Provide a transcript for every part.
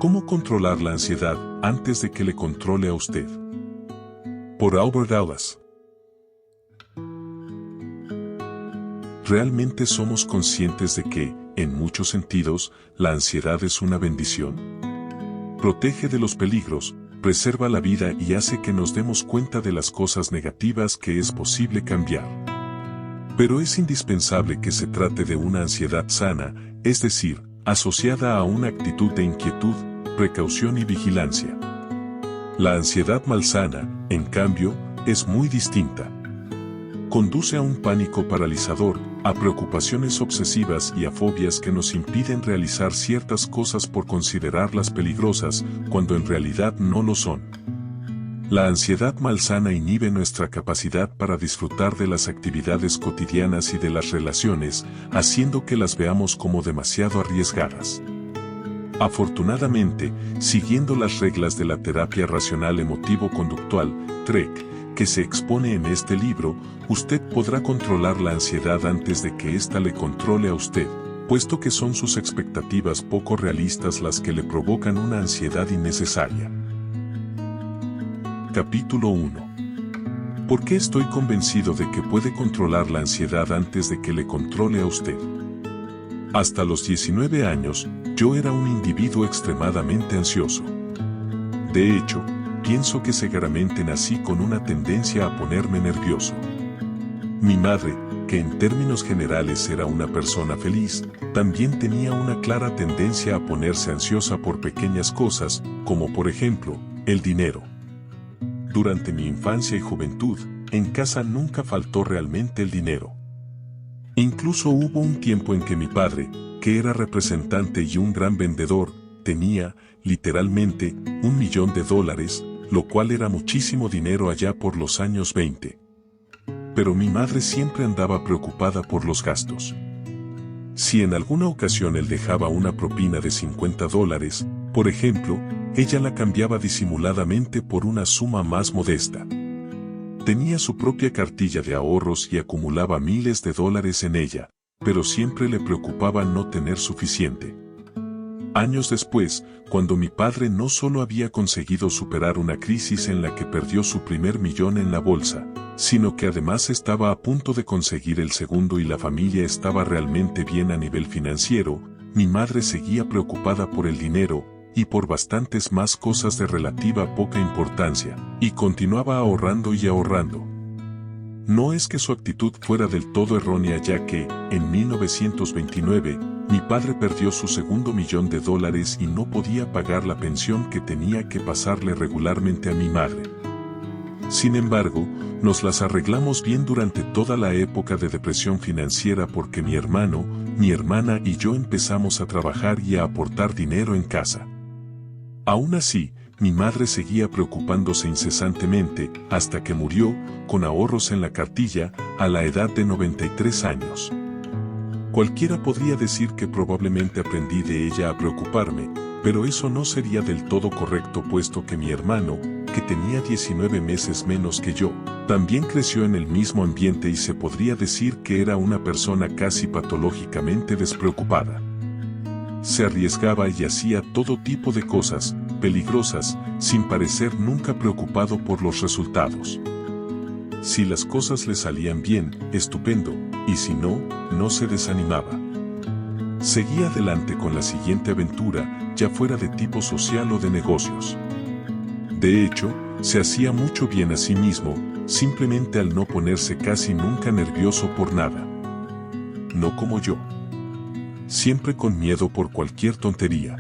¿Cómo controlar la ansiedad antes de que le controle a usted? Por Albert Ellis. ¿Realmente somos conscientes de que, en muchos sentidos, la ansiedad es una bendición? Protege de los peligros, preserva la vida y hace que nos demos cuenta de las cosas negativas que es posible cambiar. Pero es indispensable que se trate de una ansiedad sana, es decir, asociada a una actitud de inquietud, precaución y vigilancia. La ansiedad malsana, en cambio, es muy distinta. Conduce a un pánico paralizador, a preocupaciones obsesivas y a fobias que nos impiden realizar ciertas cosas por considerarlas peligrosas, cuando en realidad no lo son. La ansiedad malsana inhibe nuestra capacidad para disfrutar de las actividades cotidianas y de las relaciones, haciendo que las veamos como demasiado arriesgadas. Afortunadamente, siguiendo las reglas de la terapia racional emotivo-conductual, TREC, que se expone en este libro, usted podrá controlar la ansiedad antes de que ésta le controle a usted, puesto que son sus expectativas poco realistas las que le provocan una ansiedad innecesaria. Capítulo 1. ¿Por qué estoy convencido de que puede controlar la ansiedad antes de que le controle a usted? Hasta los 19 años, yo era un individuo extremadamente ansioso. De hecho, pienso que seguramente nací con una tendencia a ponerme nervioso. Mi madre, que en términos generales era una persona feliz, también tenía una clara tendencia a ponerse ansiosa por pequeñas cosas, como por ejemplo, el dinero. Durante mi infancia y juventud, en casa nunca faltó realmente el dinero. Incluso hubo un tiempo en que mi padre, que era representante y un gran vendedor, tenía, literalmente, $1.000.000, lo cual era muchísimo dinero allá por los años 20. Pero mi madre siempre andaba preocupada por los gastos. Si en alguna ocasión él dejaba una propina de $50, por ejemplo, ella la cambiaba disimuladamente por una suma más modesta. Tenía su propia cartilla de ahorros y acumulaba miles de dólares en ella, pero siempre le preocupaba no tener suficiente. Años después, cuando mi padre no solo había conseguido superar una crisis en la que perdió su primer millón en la bolsa, sino que además estaba a punto de conseguir el segundo y la familia estaba realmente bien a nivel financiero, mi madre seguía preocupada por el dinero, y por bastantes más cosas de relativa poca importancia, y continuaba ahorrando y ahorrando. No es que su actitud fuera del todo errónea ya que, en 1929, mi padre perdió su segundo $1.000.000 y no podía pagar la pensión que tenía que pasarle regularmente a mi madre. Sin embargo, nos las arreglamos bien durante toda la época de depresión financiera porque mi hermano, mi hermana y yo empezamos a trabajar y a aportar dinero en casa. Aún así, mi madre seguía preocupándose incesantemente, hasta que murió, con ahorros en la cartilla, a la edad de 93 años. Cualquiera podría decir que probablemente aprendí de ella a preocuparme, pero eso no sería del todo correcto puesto que mi hermano, que tenía 19 meses menos que yo, también creció en el mismo ambiente y se podría decir que era una persona casi patológicamente despreocupada. Se arriesgaba y hacía todo tipo de cosas peligrosas, sin parecer nunca preocupado por los resultados. Si las cosas le salían bien, estupendo, y si no, no se desanimaba. Seguía adelante con la siguiente aventura, ya fuera de tipo social o de negocios. De hecho, se hacía mucho bien a sí mismo, simplemente al no ponerse casi nunca nervioso por nada. No como yo. Siempre con miedo por cualquier tontería.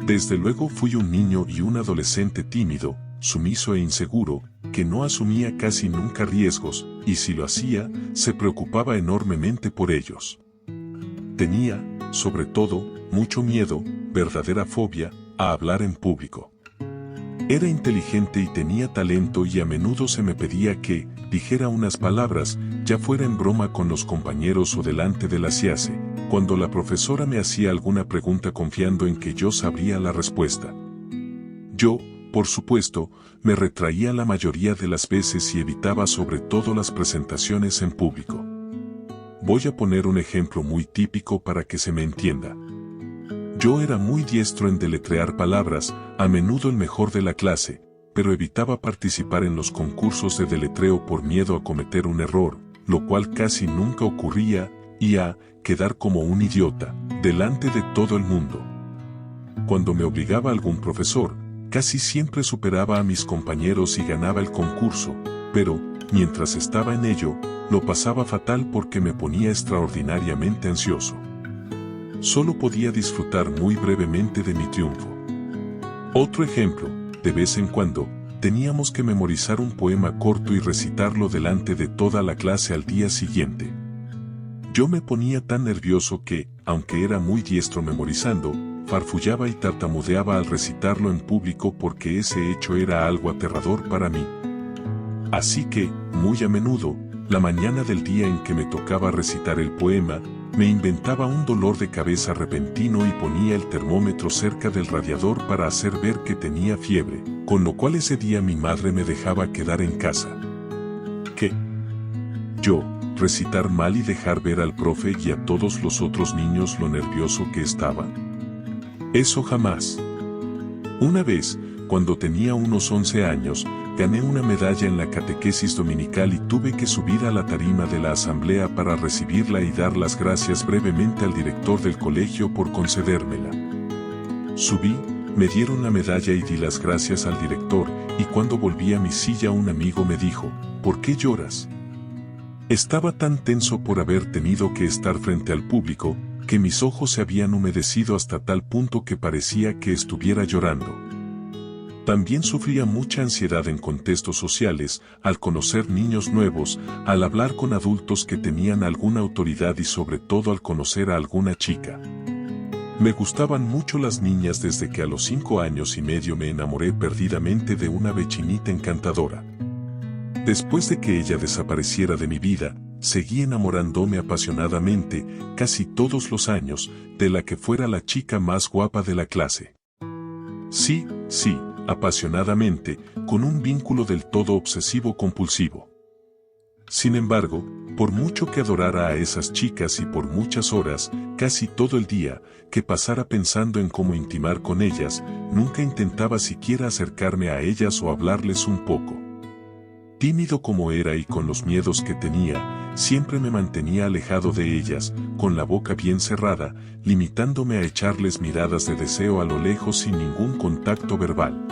Desde luego fui un niño y un adolescente tímido, sumiso e inseguro, que no asumía casi nunca riesgos, y si lo hacía, se preocupaba enormemente por ellos. Tenía, sobre todo, mucho miedo, verdadera fobia, a hablar en público. Era inteligente y tenía talento y a menudo se me pedía que dijera unas palabras, ya fuera en broma con los compañeros o delante de la clase, cuando la profesora me hacía alguna pregunta confiando en que yo sabría la respuesta. Yo, por supuesto, me retraía la mayoría de las veces y evitaba sobre todo las presentaciones en público. Voy a poner un ejemplo muy típico para que se me entienda. Yo era muy diestro en deletrear palabras, a menudo el mejor de la clase, pero evitaba participar en los concursos de deletreo por miedo a cometer un error, lo cual casi nunca ocurría, y a quedar como un idiota, delante de todo el mundo. Cuando me obligaba algún profesor, casi siempre superaba a mis compañeros y ganaba el concurso, pero, mientras estaba en ello, lo pasaba fatal porque me ponía extraordinariamente ansioso. Solo podía disfrutar muy brevemente de mi triunfo. Otro ejemplo, de vez en cuando, teníamos que memorizar un poema corto y recitarlo delante de toda la clase al día siguiente. Yo me ponía tan nervioso que, aunque era muy diestro memorizando, farfullaba y tartamudeaba al recitarlo en público porque ese hecho era algo aterrador para mí. Así que, muy a menudo, la mañana del día en que me tocaba recitar el poema, me inventaba un dolor de cabeza repentino y ponía el termómetro cerca del radiador para hacer ver que tenía fiebre, con lo cual ese día mi madre me dejaba quedar en casa. ¿Qué? Yo, recitar mal y dejar ver al profe y a todos los otros niños lo nervioso que estaba. Eso jamás. Una vez, cuando tenía unos 11 años, gané una medalla en la catequesis dominical y tuve que subir a la tarima de la asamblea para recibirla y dar las gracias brevemente al director del colegio por concedérmela. Subí, me dieron la medalla y di las gracias al director, y cuando volví a mi silla un amigo me dijo, ¿por qué lloras? Estaba tan tenso por haber tenido que estar frente al público, que mis ojos se habían humedecido hasta tal punto que parecía que estuviera llorando. También sufría mucha ansiedad en contextos sociales, al conocer niños nuevos, al hablar con adultos que tenían alguna autoridad y sobre todo al conocer a alguna chica. Me gustaban mucho las niñas desde que a los 5 años y medio me enamoré perdidamente de una vecinita encantadora. Después de que ella desapareciera de mi vida, seguí enamorándome apasionadamente, casi todos los años, de la que fuera la chica más guapa de la clase. Sí, apasionadamente, con un vínculo del todo obsesivo-compulsivo. Sin embargo, por mucho que adorara a esas chicas y por muchas horas, casi todo el día, que pasara pensando en cómo intimar con ellas, nunca intentaba siquiera acercarme a ellas o hablarles un poco. Tímido como era y con los miedos que tenía, siempre me mantenía alejado de ellas, con la boca bien cerrada, limitándome a echarles miradas de deseo a lo lejos sin ningún contacto verbal.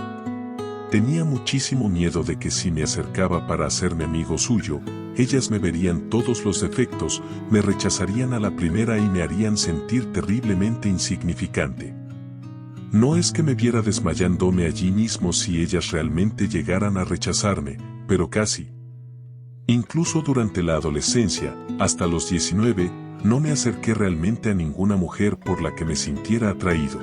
Tenía muchísimo miedo de que si me acercaba para hacerme amigo suyo, ellas me verían todos los defectos, me rechazarían a la primera y me harían sentir terriblemente insignificante. No es que me viera desmayándome allí mismo si ellas realmente llegaran a rechazarme, pero casi. Incluso durante la adolescencia, hasta los 19, no me acerqué realmente a ninguna mujer por la que me sintiera atraído.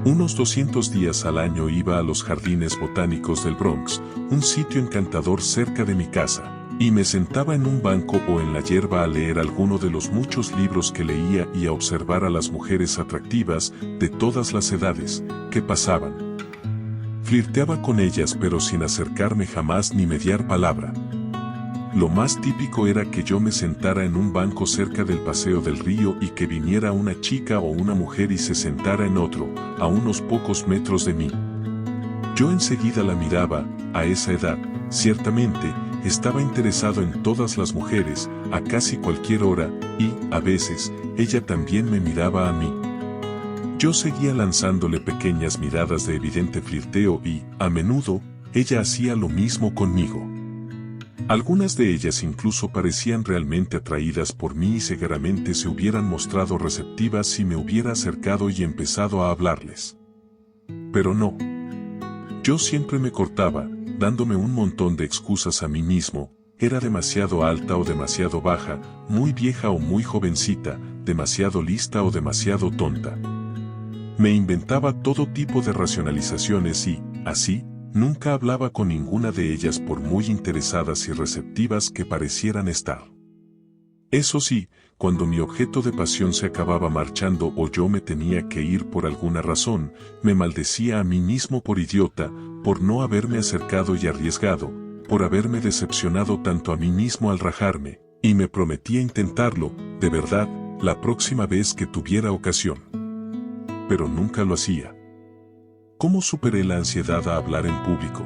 Unos 200 días al año iba a los jardines botánicos del Bronx, un sitio encantador cerca de mi casa, y me sentaba en un banco o en la hierba a leer alguno de los muchos libros que leía y a observar a las mujeres atractivas, de todas las edades, que pasaban. Flirteaba con ellas pero sin acercarme jamás ni mediar palabra. Lo más típico era que yo me sentara en un banco cerca del paseo del río y que viniera una chica o una mujer y se sentara en otro, a unos pocos metros de mí. Yo enseguida la miraba, a esa edad, ciertamente, estaba interesado en todas las mujeres, a casi cualquier hora, y, a veces, ella también me miraba a mí. Yo seguía lanzándole pequeñas miradas de evidente flirteo y, a menudo, ella hacía lo mismo conmigo. Algunas de ellas incluso parecían realmente atraídas por mí y seguramente se hubieran mostrado receptivas si me hubiera acercado y empezado a hablarles. Pero no. Yo siempre me cortaba, dándome un montón de excusas a mí mismo. Era demasiado alta o demasiado baja, muy vieja o muy jovencita, demasiado lista o demasiado tonta. Me inventaba todo tipo de racionalizaciones y, así, nunca hablaba con ninguna de ellas por muy interesadas y receptivas que parecieran estar. Eso sí, cuando mi objeto de pasión se acababa marchando o yo me tenía que ir por alguna razón, me maldecía a mí mismo por idiota, por no haberme acercado y arriesgado, por haberme decepcionado tanto a mí mismo al rajarme, y me prometía intentarlo, de verdad, la próxima vez que tuviera ocasión. pero nunca lo hacía. ¿Cómo superé la ansiedad a hablar en público?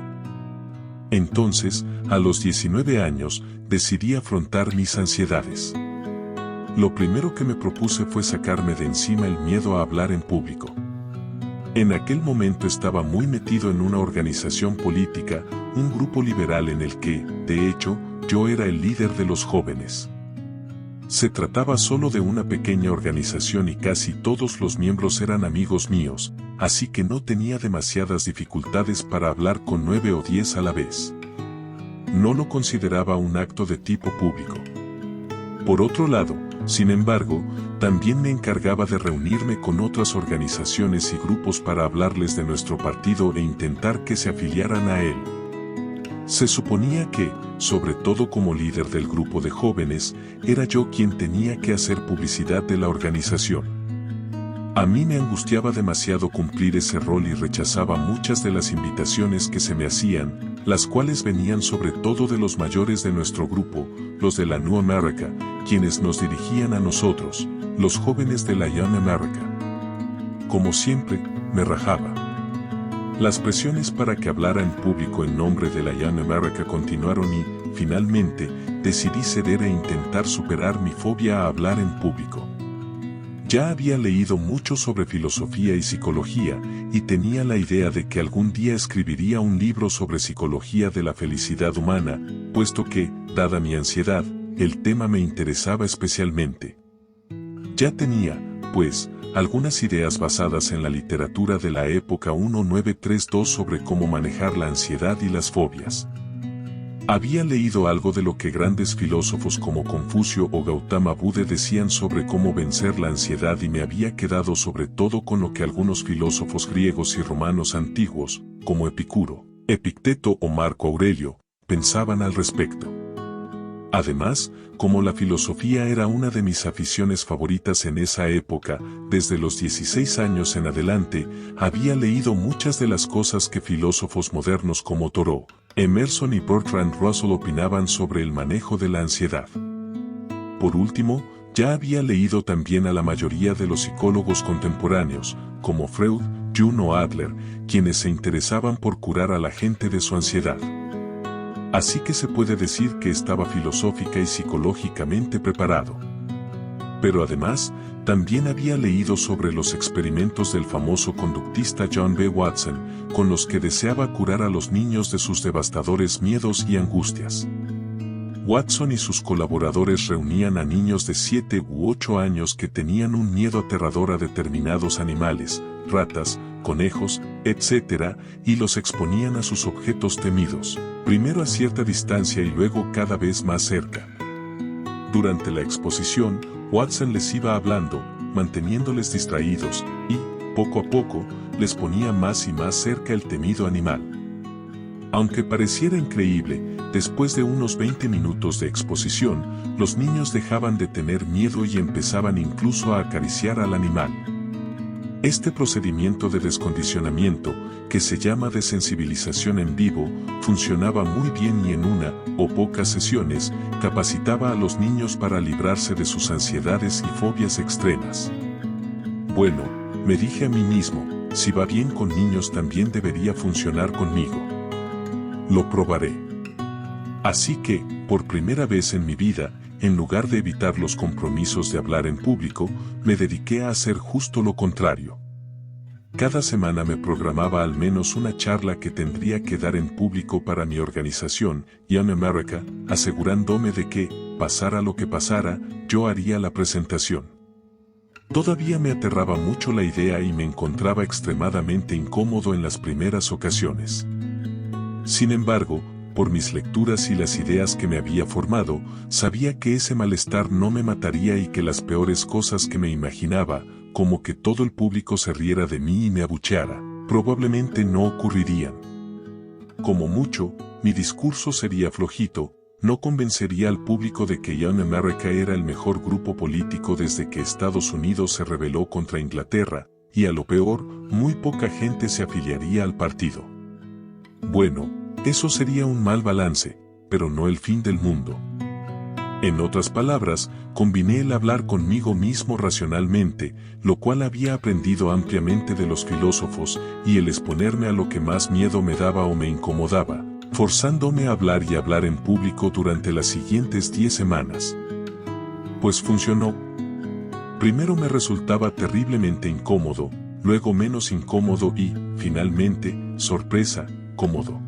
Entonces, a los 19 años, decidí afrontar mis ansiedades. Lo primero que me propuse fue sacarme de encima el miedo a hablar en público. En aquel momento estaba muy metido en una organización política, un grupo liberal en el que, de hecho, yo era el líder de los jóvenes. Se trataba solo de una pequeña organización y casi todos los miembros eran amigos míos, así que no tenía demasiadas dificultades para hablar con 9 o 10 a la vez. No lo consideraba un acto de tipo público. Por otro lado, sin embargo, también me encargaba de reunirme con otras organizaciones y grupos para hablarles de nuestro partido e intentar que se afiliaran a él. Se suponía que, sobre todo como líder del grupo de jóvenes, era yo quien tenía que hacer publicidad de la organización. A mí me angustiaba demasiado cumplir ese rol y rechazaba muchas de las invitaciones que se me hacían, las cuales venían sobre todo de los mayores de nuestro grupo, los de la New America, quienes nos dirigían a nosotros, los jóvenes de la Young America. Como siempre, me rajaba. Las presiones para que hablara en público en nombre de la Young America continuaron y, finalmente, decidí ceder e intentar superar mi fobia a hablar en público. Ya había leído mucho sobre filosofía y psicología, y tenía la idea de que algún día escribiría un libro sobre psicología de la felicidad humana, puesto que, dada mi ansiedad, el tema me interesaba especialmente. Ya tenía, pues, algunas ideas basadas en la literatura de la época 1932 sobre cómo manejar la ansiedad y las fobias. Había leído algo de lo que grandes filósofos como Confucio o Gautama Buddha decían sobre cómo vencer la ansiedad y me había quedado sobre todo con lo que algunos filósofos griegos y romanos antiguos, como Epicuro, Epicteto o Marco Aurelio, pensaban al respecto. Además, como la filosofía era una de mis aficiones favoritas en esa época, desde los 16 años en adelante, había leído muchas de las cosas que filósofos modernos como Thoreau, Emerson y Bertrand Russell opinaban sobre el manejo de la ansiedad. Por último, ya había leído también a la mayoría de los psicólogos contemporáneos, como Freud, Jung o Adler, quienes se interesaban por curar a la gente de su ansiedad. Así que se puede decir que estaba filosófica y psicológicamente preparado. Pero además, también había leído sobre los experimentos del famoso conductista John B. Watson, con los que deseaba curar a los niños de sus devastadores miedos y angustias. Watson y sus colaboradores reunían a niños de 7 u 8 años que tenían un miedo aterrador a determinados animales, ratas, conejos, etc., y los exponían a sus objetos temidos, primero a cierta distancia y luego cada vez más cerca. Durante la exposición, Watson les iba hablando, manteniéndoles distraídos, y, poco a poco, les ponía más y más cerca el temido animal. Aunque pareciera increíble, después de unos 20 minutos de exposición, los niños dejaban de tener miedo y empezaban incluso a acariciar al animal. Este procedimiento de descondicionamiento, que se llama desensibilización en vivo, funcionaba muy bien y en una, o pocas sesiones, capacitaba a los niños para librarse de sus ansiedades y fobias extremas. Bueno, me dije a mí mismo, si va bien con niños también debería funcionar conmigo. Lo probaré. Así que, por primera vez en mi vida, en lugar de evitar los compromisos de hablar en público, me dediqué a hacer justo lo contrario. Cada semana me programaba al menos una charla que tendría que dar en público para mi organización, Young America, asegurándome de que, pasara lo que pasara, yo haría la presentación. Todavía me aterraba mucho la idea y me encontraba extremadamente incómodo en las primeras ocasiones. Sin embargo, por mis lecturas y las ideas que me había formado, sabía que ese malestar no me mataría y que las peores cosas que me imaginaba, como que todo el público se riera de mí y me abucheara, probablemente no ocurrirían. Como mucho, mi discurso sería flojito, no convencería al público de que Young America era el mejor grupo político desde que Estados Unidos se rebeló contra Inglaterra, y a lo peor, muy poca gente se afiliaría al partido. Bueno, eso sería un mal balance, pero no el fin del mundo. En otras palabras, combiné el hablar conmigo mismo racionalmente, lo cual había aprendido ampliamente de los filósofos, y el exponerme a lo que más miedo me daba o me incomodaba, forzándome a hablar y hablar en público durante las siguientes 10 semanas. Pues funcionó. Primero me resultaba terriblemente incómodo, luego menos incómodo y, finalmente, sorpresa, cómodo.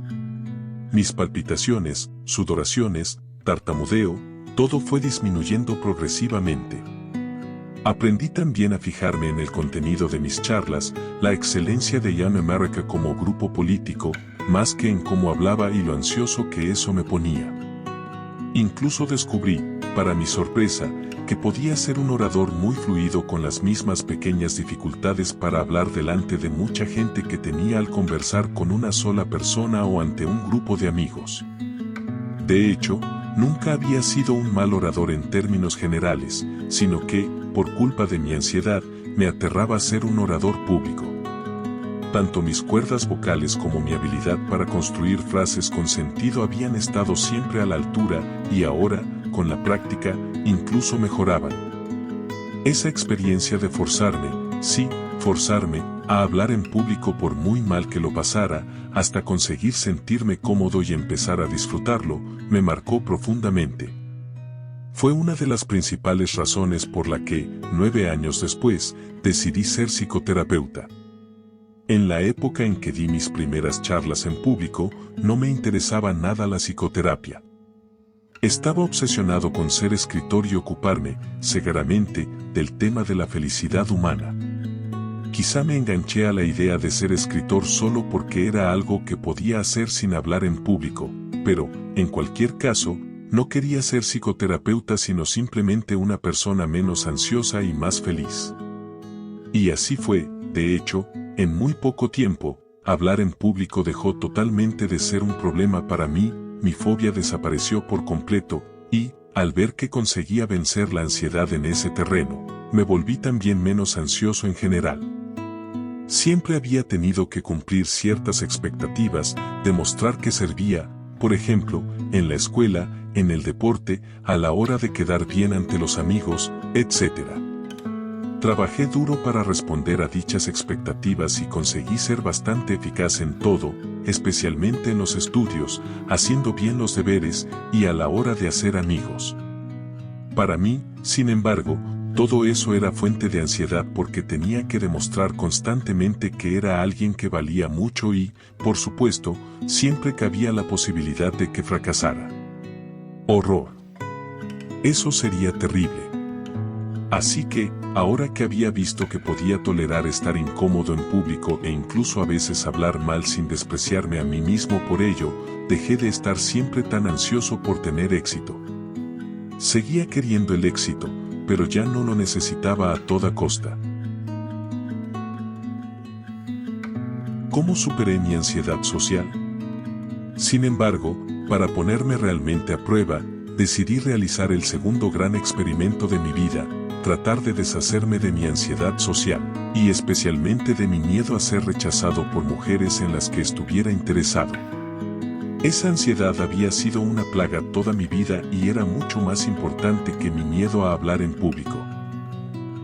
Mis palpitaciones, sudoraciones, tartamudeo, todo fue disminuyendo progresivamente. Aprendí también a fijarme en el contenido de mis charlas, la excelencia de Young America como grupo político, más que en cómo hablaba y lo ansioso que eso me ponía. Incluso descubrí, para mi sorpresa, que podía ser un orador muy fluido con las mismas pequeñas dificultades para hablar delante de mucha gente que tenía al conversar con una sola persona o ante un grupo de amigos. De hecho, nunca había sido un mal orador en términos generales, sino que, por culpa de mi ansiedad, me aterraba ser un orador público. Tanto mis cuerdas vocales como mi habilidad para construir frases con sentido habían estado siempre a la altura y ahora, con la práctica, incluso mejoraban. Esa experiencia de forzarme, a hablar en público por muy mal que lo pasara, hasta conseguir sentirme cómodo y empezar a disfrutarlo, me marcó profundamente. Fue una de las principales razones por la que, 9 años después, decidí ser psicoterapeuta. En la época en que di mis primeras charlas en público, no me interesaba nada la psicoterapia. Estaba obsesionado con ser escritor y ocuparme, cegaramente, del tema de la felicidad humana. Quizá me enganché a la idea de ser escritor solo porque era algo que podía hacer sin hablar en público, pero, en cualquier caso, no quería ser psicoterapeuta sino simplemente una persona menos ansiosa y más feliz. Y así fue, de hecho, en muy poco tiempo, hablar en público dejó totalmente de ser un problema para mí, mi fobia desapareció por completo, y, al ver que conseguía vencer la ansiedad en ese terreno, me volví también menos ansioso en general. Siempre había tenido que cumplir ciertas expectativas, demostrar que servía, por ejemplo, en la escuela, en el deporte, a la hora de quedar bien ante los amigos, etc. Trabajé duro para responder a dichas expectativas y conseguí ser bastante eficaz en todo, especialmente en los estudios, haciendo bien los deberes y a la hora de hacer amigos. Para mí, sin embargo, todo eso era fuente de ansiedad porque tenía que demostrar constantemente que era alguien que valía mucho y, por supuesto, siempre cabía la posibilidad de que fracasara. Horror. Eso sería terrible. Así que, ahora que había visto que podía tolerar estar incómodo en público e incluso a veces hablar mal sin despreciarme a mí mismo por ello, dejé de estar siempre tan ansioso por tener éxito. Seguía queriendo el éxito, pero ya no lo necesitaba a toda costa. ¿Cómo superé mi ansiedad social? Sin embargo, para ponerme realmente a prueba, decidí realizar el segundo gran experimento de mi vida, tratar de deshacerme de mi ansiedad social, y especialmente de mi miedo a ser rechazado por mujeres en las que estuviera interesado. Esa ansiedad había sido una plaga toda mi vida y era mucho más importante que mi miedo a hablar en público.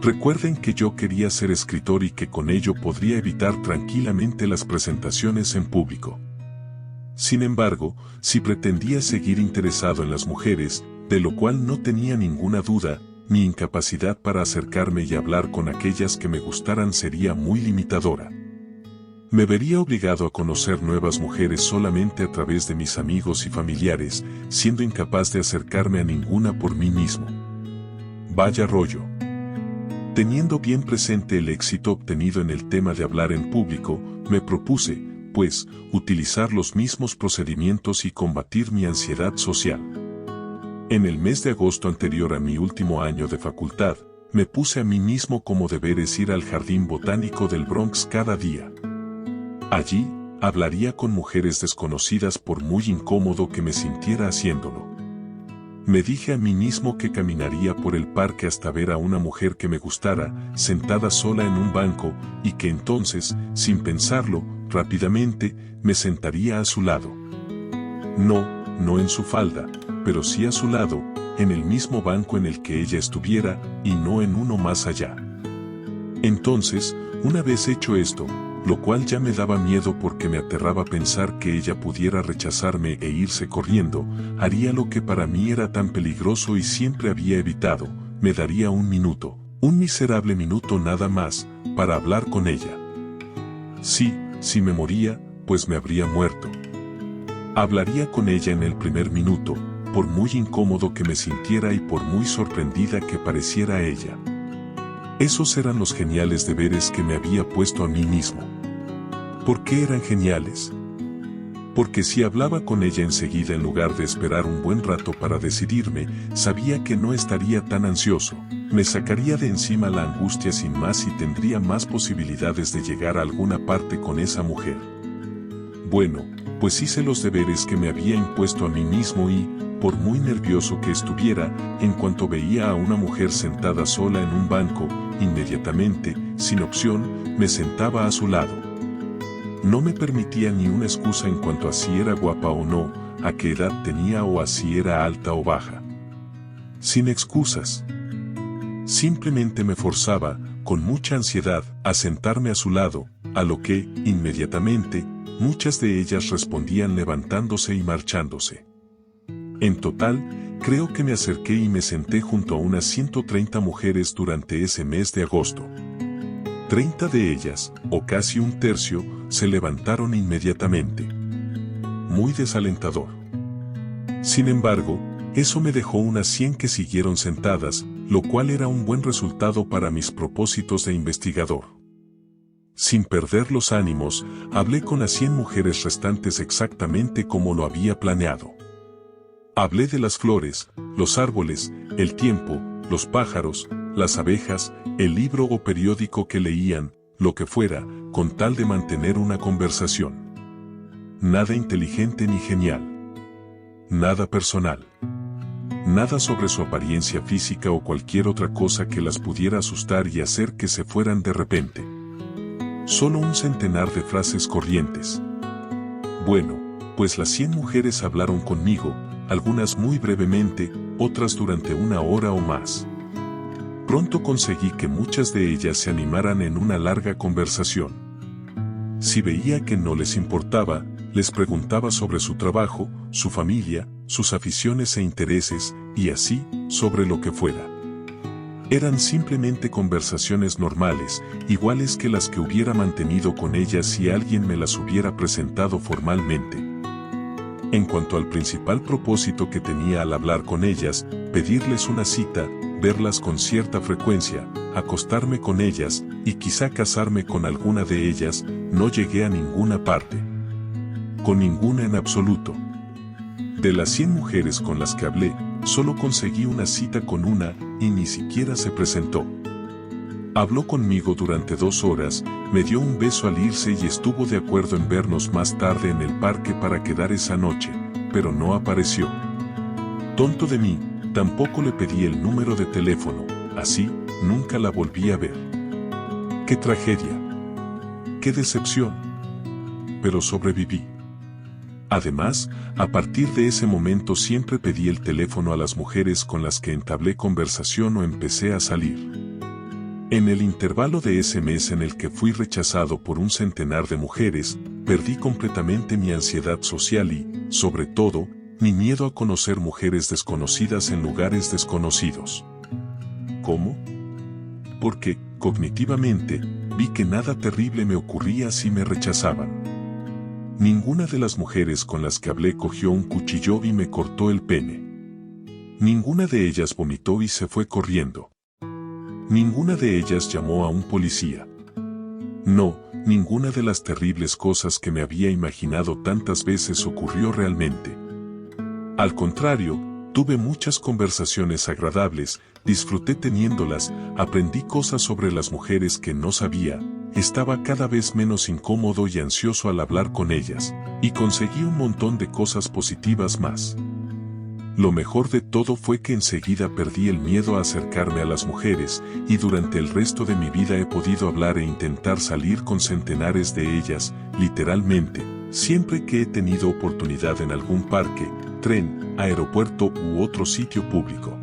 Recuerden que yo quería ser escritor y que con ello podría evitar tranquilamente las presentaciones en público. Sin embargo, si pretendía seguir interesado en las mujeres, de lo cual no tenía ninguna duda, mi incapacidad para acercarme y hablar con aquellas que me gustaran sería muy limitadora. Me vería obligado a conocer nuevas mujeres solamente a través de mis amigos y familiares, siendo incapaz de acercarme a ninguna por mí mismo. Vaya rollo. Teniendo bien presente el éxito obtenido en el tema de hablar en público, me propuse, pues, utilizar los mismos procedimientos y combatir mi ansiedad social. En el mes de agosto anterior a mi último año de facultad, me puse a mí mismo como deberes ir al jardín botánico del Bronx cada día. Allí, hablaría con mujeres desconocidas por muy incómodo que me sintiera haciéndolo. Me dije a mí mismo que caminaría por el parque hasta ver a una mujer que me gustara, sentada sola en un banco, y que entonces, sin pensarlo, rápidamente, me sentaría a su lado. no en su falda, pero sí a su lado, en el mismo banco en el que ella estuviera, y no en uno más allá. Entonces, una vez hecho esto, lo cual ya me daba miedo porque me aterraba pensar que ella pudiera rechazarme e irse corriendo, haría lo que para mí era tan peligroso y siempre había evitado, me daría un minuto, un miserable minuto nada más, para hablar con ella. Sí, si me moría, pues me habría muerto. Hablaría con ella en el primer minuto, por muy incómodo que me sintiera y por muy sorprendida que pareciera ella. Esos eran los geniales deberes que me había puesto a mí mismo. ¿Por qué eran geniales? Porque si hablaba con ella enseguida en lugar de esperar un buen rato para decidirme, sabía que no estaría tan ansioso, me sacaría de encima la angustia sin más y tendría más posibilidades de llegar a alguna parte con esa mujer. Bueno, pues hice los deberes que me había impuesto a mí mismo y, por muy nervioso que estuviera, en cuanto veía a una mujer sentada sola en un banco, inmediatamente, sin opción, me sentaba a su lado. No me permitía ni una excusa en cuanto a si era guapa o no, a qué edad tenía o a si era alta o baja. Sin excusas. Simplemente me forzaba, con mucha ansiedad, a sentarme a su lado, a lo que, inmediatamente, muchas de ellas respondían levantándose y marchándose. En total, creo que me acerqué y me senté junto a unas 130 mujeres durante ese mes de agosto. 30 de ellas, o casi un tercio, se levantaron inmediatamente. Muy desalentador. Sin embargo, eso me dejó unas 100 que siguieron sentadas, lo cual era un buen resultado para mis propósitos de investigador. Sin perder los ánimos, hablé con las 100 mujeres restantes exactamente como lo había planeado. Hablé de las flores, los árboles, el tiempo, los pájaros, las abejas, el libro o periódico que leían, lo que fuera, con tal de mantener una conversación. Nada inteligente ni genial. Nada personal. Nada sobre su apariencia física o cualquier otra cosa que las pudiera asustar y hacer que se fueran de repente. Solo un centenar de frases corrientes. Bueno, pues las 100 mujeres hablaron conmigo, algunas muy brevemente, otras durante una hora o más. Pronto conseguí que muchas de ellas se animaran en una larga conversación. Si veía que no les importaba, les preguntaba sobre su trabajo, su familia, sus aficiones e intereses, y así, sobre lo que fuera. Eran simplemente conversaciones normales, iguales que las que hubiera mantenido con ellas si alguien me las hubiera presentado formalmente. En cuanto al principal propósito que tenía al hablar con ellas, pedirles una cita, verlas con cierta frecuencia, acostarme con ellas, y quizá casarme con alguna de ellas, no llegué a ninguna parte. Con ninguna en absoluto. De las 100 mujeres con las que hablé, solo conseguí una cita con una, y ni siquiera se presentó. Habló conmigo durante 2 horas, me dio un beso al irse y estuvo de acuerdo en vernos más tarde en el parque para quedar esa noche, pero no apareció. Tonto de mí, tampoco le pedí el número de teléfono, así, nunca la volví a ver. ¡Qué tragedia! ¡Qué decepción! Pero sobreviví. Además, a partir de ese momento siempre pedí el teléfono a las mujeres con las que entablé conversación o empecé a salir. En el intervalo de ese mes en el que fui rechazado por un centenar de mujeres, perdí completamente mi ansiedad social y, sobre todo, mi miedo a conocer mujeres desconocidas en lugares desconocidos. ¿Cómo? Porque, cognitivamente, vi que nada terrible me ocurría si me rechazaban. Ninguna de las mujeres con las que hablé cogió un cuchillo y me cortó el pene. Ninguna de ellas vomitó y se fue corriendo. Ninguna de ellas llamó a un policía. No, ninguna de las terribles cosas que me había imaginado tantas veces ocurrió realmente. Al contrario, tuve muchas conversaciones agradables, disfruté teniéndolas, aprendí cosas sobre las mujeres que no sabía, estaba cada vez menos incómodo y ansioso al hablar con ellas, y conseguí un montón de cosas positivas más. Lo mejor de todo fue que enseguida perdí el miedo a acercarme a las mujeres, y durante el resto de mi vida he podido hablar e intentar salir con centenares de ellas, literalmente, siempre que he tenido oportunidad en algún parque, tren, aeropuerto u otro sitio público.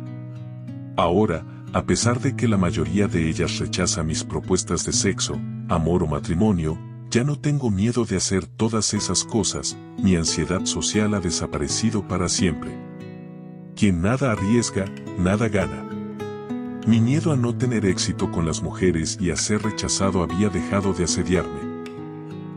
Ahora, a pesar de que la mayoría de ellas rechaza mis propuestas de sexo, amor o matrimonio, ya no tengo miedo de hacer todas esas cosas, mi ansiedad social ha desaparecido para siempre. Quien nada arriesga, nada gana. Mi miedo a no tener éxito con las mujeres y a ser rechazado había dejado de asediarme.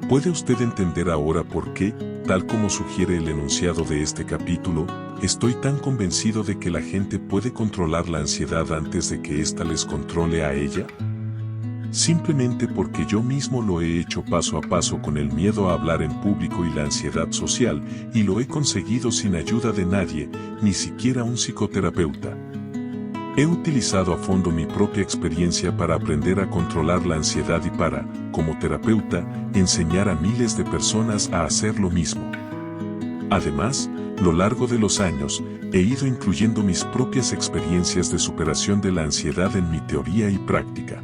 ¿Puede usted entender ahora por qué, tal como sugiere el enunciado de este capítulo, estoy tan convencido de que la gente puede controlar la ansiedad antes de que ésta les controle a ella? Simplemente porque yo mismo lo he hecho paso a paso con el miedo a hablar en público y la ansiedad social, y lo he conseguido sin ayuda de nadie, ni siquiera un psicoterapeuta. He utilizado a fondo mi propia experiencia para aprender a controlar la ansiedad y para, como terapeuta, enseñar a miles de personas a hacer lo mismo. Además, a lo largo de los años, he ido incluyendo mis propias experiencias de superación de la ansiedad en mi teoría y práctica.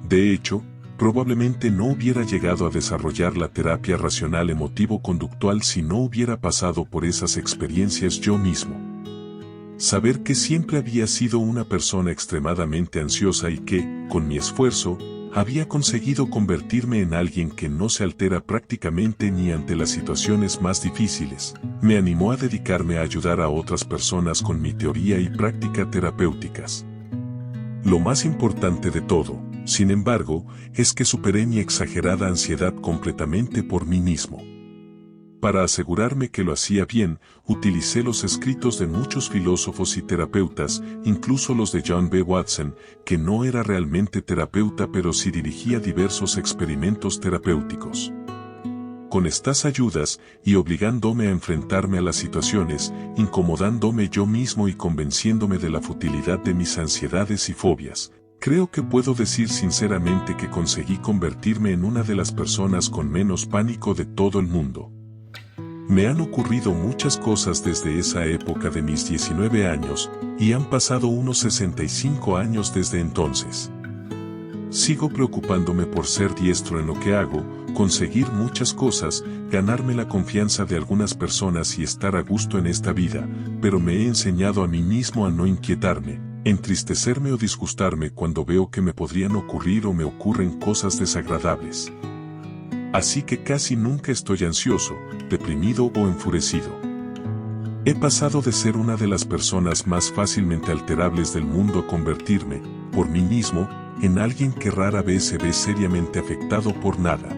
De hecho, probablemente no hubiera llegado a desarrollar la terapia racional emotivo-conductual si no hubiera pasado por esas experiencias yo mismo. Saber que siempre había sido una persona extremadamente ansiosa y que, con mi esfuerzo, había conseguido convertirme en alguien que no se altera prácticamente ni ante las situaciones más difíciles, me animó a dedicarme a ayudar a otras personas con mi teoría y práctica terapéuticas. Lo más importante de todo, sin embargo, es que superé mi exagerada ansiedad completamente por mí mismo. Para asegurarme que lo hacía bien, utilicé los escritos de muchos filósofos y terapeutas, incluso los de John B. Watson, que no era realmente terapeuta pero sí dirigía diversos experimentos terapéuticos. Con estas ayudas, y obligándome a enfrentarme a las situaciones, incomodándome yo mismo y convenciéndome de la futilidad de mis ansiedades y fobias, creo que puedo decir sinceramente que conseguí convertirme en una de las personas con menos pánico de todo el mundo. Me han ocurrido muchas cosas desde esa época de mis 19 años, y han pasado unos 65 años desde entonces. Sigo preocupándome por ser diestro en lo que hago, conseguir muchas cosas, ganarme la confianza de algunas personas y estar a gusto en esta vida, pero me he enseñado a mí mismo a no inquietarme, entristecerme o disgustarme cuando veo que me podrían ocurrir o me ocurren cosas desagradables. Así que casi nunca estoy ansioso, deprimido o enfurecido. He pasado de ser una de las personas más fácilmente alterables del mundo a convertirme, por mí mismo, en alguien que rara vez se ve seriamente afectado por nada.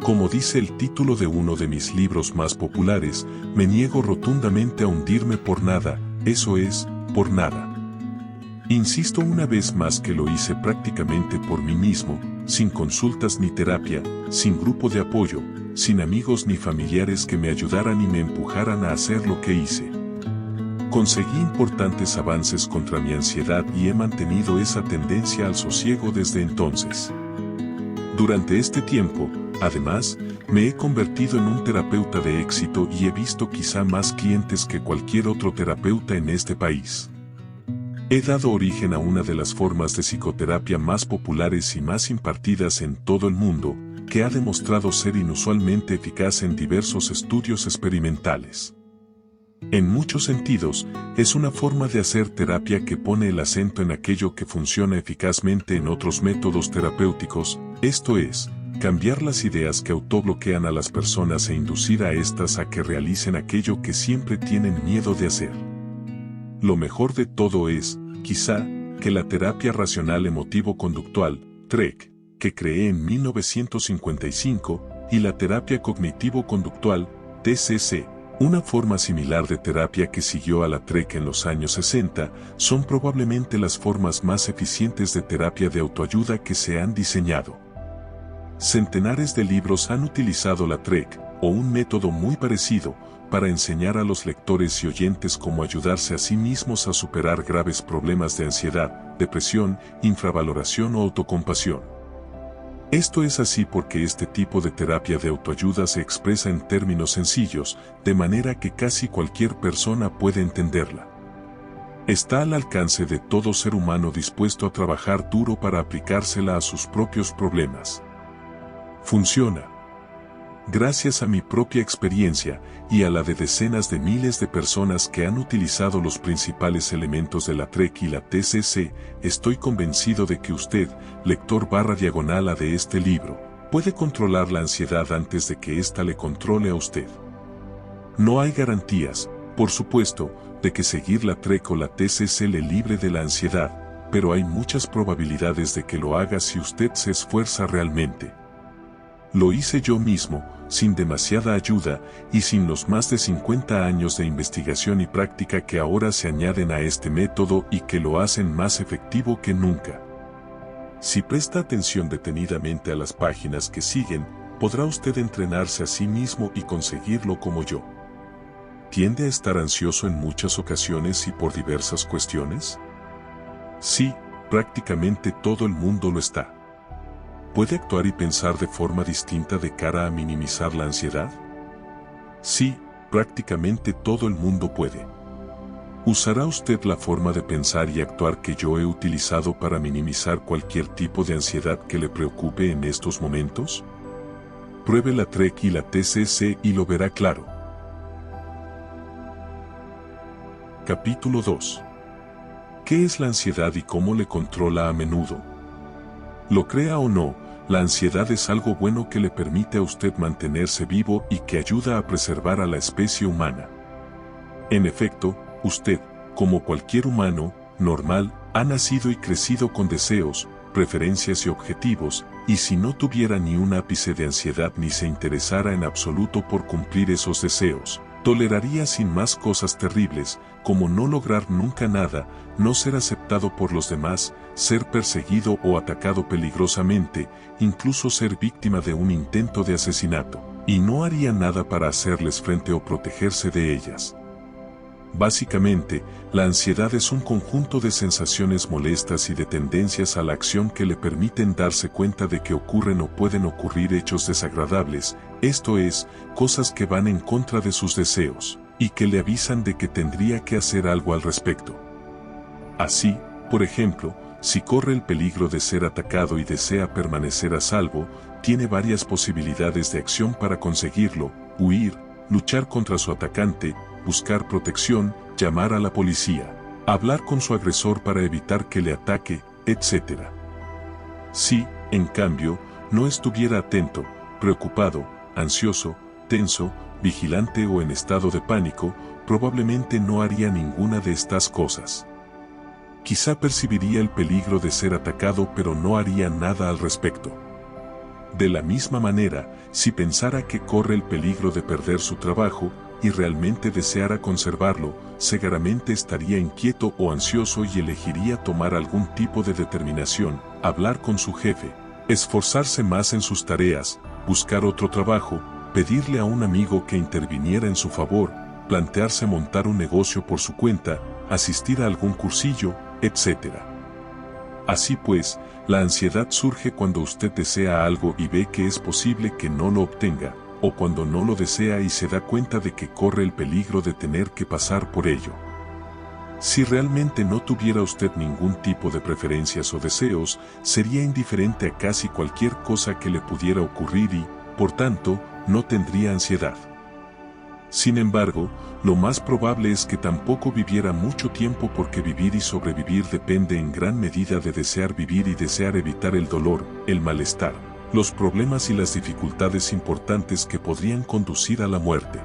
Como dice el título de uno de mis libros más populares, me niego rotundamente a hundirme por nada, eso es, por nada. Insisto una vez más que lo hice prácticamente por mí mismo, sin consultas ni terapia, sin grupo de apoyo, sin amigos ni familiares que me ayudaran y me empujaran a hacer lo que hice. Conseguí importantes avances contra mi ansiedad y he mantenido esa tendencia al sosiego desde entonces. Durante este tiempo, además, me he convertido en un terapeuta de éxito y he visto quizá más clientes que cualquier otro terapeuta en este país. He dado origen a una de las formas de psicoterapia más populares y más impartidas en todo el mundo, que ha demostrado ser inusualmente eficaz en diversos estudios experimentales. En muchos sentidos, es una forma de hacer terapia que pone el acento en aquello que funciona eficazmente en otros métodos terapéuticos, esto es, cambiar las ideas que autobloquean a las personas e inducir a estas a que realicen aquello que siempre tienen miedo de hacer. Lo mejor de todo es, quizá, que la terapia racional emotivo-conductual, TREC, que creé en 1955, y la terapia cognitivo-conductual, TCC, una forma similar de terapia que siguió a la TREC en los años 60, son probablemente las formas más eficientes de terapia de autoayuda que se han diseñado. Centenares de libros han utilizado la TREC, o un método muy parecido, para enseñar a los lectores y oyentes cómo ayudarse a sí mismos a superar graves problemas de ansiedad, depresión, infravaloración o autocompasión. Esto es así porque este tipo de terapia de autoayuda se expresa en términos sencillos, de manera que casi cualquier persona puede entenderla. Está al alcance de todo ser humano dispuesto a trabajar duro para aplicársela a sus propios problemas. Funciona. Gracias a mi propia experiencia y a la de decenas de miles de personas que han utilizado los principales elementos de la TREC y la TCC, estoy convencido de que usted, lector /diagonal de este libro, puede controlar la ansiedad antes de que ésta le controle a usted. No hay garantías, por supuesto, de que seguir la TREC o la TCC le libre de la ansiedad, pero hay muchas probabilidades de que lo haga si usted se esfuerza realmente. Lo hice yo mismo, sin demasiada ayuda y sin los más de 50 años de investigación y práctica que ahora se añaden a este método y que lo hacen más efectivo que nunca. Si presta atención detenidamente a las páginas que siguen, podrá usted entrenarse a sí mismo y conseguirlo como yo. ¿Tiende a estar ansioso en muchas ocasiones y por diversas cuestiones? Sí, prácticamente todo el mundo lo está. ¿Puede actuar y pensar de forma distinta de cara a minimizar la ansiedad? Sí, prácticamente todo el mundo puede. ¿Usará usted la forma de pensar y actuar que yo he utilizado para minimizar cualquier tipo de ansiedad que le preocupe en estos momentos? Pruebe la TREC y la TCC y lo verá claro. Capítulo 2. ¿Qué es la ansiedad y cómo le controla a menudo? Lo crea o no, la ansiedad es algo bueno que le permite a usted mantenerse vivo y que ayuda a preservar a la especie humana. En efecto, usted, como cualquier humano, normal, ha nacido y crecido con deseos, preferencias y objetivos, y si no tuviera ni un ápice de ansiedad ni se interesara en absoluto por cumplir esos deseos, toleraría sin más cosas terribles, como no lograr nunca nada, no ser aceptado por los demás, ser perseguido o atacado peligrosamente, incluso ser víctima de un intento de asesinato, y no haría nada para hacerles frente o protegerse de ellas. Básicamente, la ansiedad es un conjunto de sensaciones molestas y de tendencias a la acción que le permiten darse cuenta de que ocurren o pueden ocurrir hechos desagradables, esto es, cosas que van en contra de sus deseos, y que le avisan de que tendría que hacer algo al respecto. Así, por ejemplo, si corre el peligro de ser atacado y desea permanecer a salvo, tiene varias posibilidades de acción para conseguirlo: huir, luchar contra su atacante, buscar protección, llamar a la policía, hablar con su agresor para evitar que le ataque, etc. Si, en cambio, no estuviera atento, preocupado, ansioso, tenso, vigilante o en estado de pánico, probablemente no haría ninguna de estas cosas. Quizá percibiría el peligro de ser atacado pero no haría nada al respecto. De la misma manera, si pensara que corre el peligro de perder su trabajo, y realmente deseara conservarlo, seguramente estaría inquieto o ansioso y elegiría tomar algún tipo de determinación, hablar con su jefe, esforzarse más en sus tareas, buscar otro trabajo, pedirle a un amigo que interviniera en su favor, plantearse montar un negocio por su cuenta, asistir a algún cursillo, etc. Así pues, la ansiedad surge cuando usted desea algo y ve que es posible que no lo obtenga, o cuando no lo desea y se da cuenta de que corre el peligro de tener que pasar por ello. Si realmente no tuviera usted ningún tipo de preferencias o deseos, sería indiferente a casi cualquier cosa que le pudiera ocurrir y, por tanto, no tendría ansiedad. Sin embargo, lo más probable es que tampoco viviera mucho tiempo porque vivir y sobrevivir depende en gran medida de desear vivir y desear evitar el dolor, el malestar, los problemas y las dificultades importantes que podrían conducir a la muerte.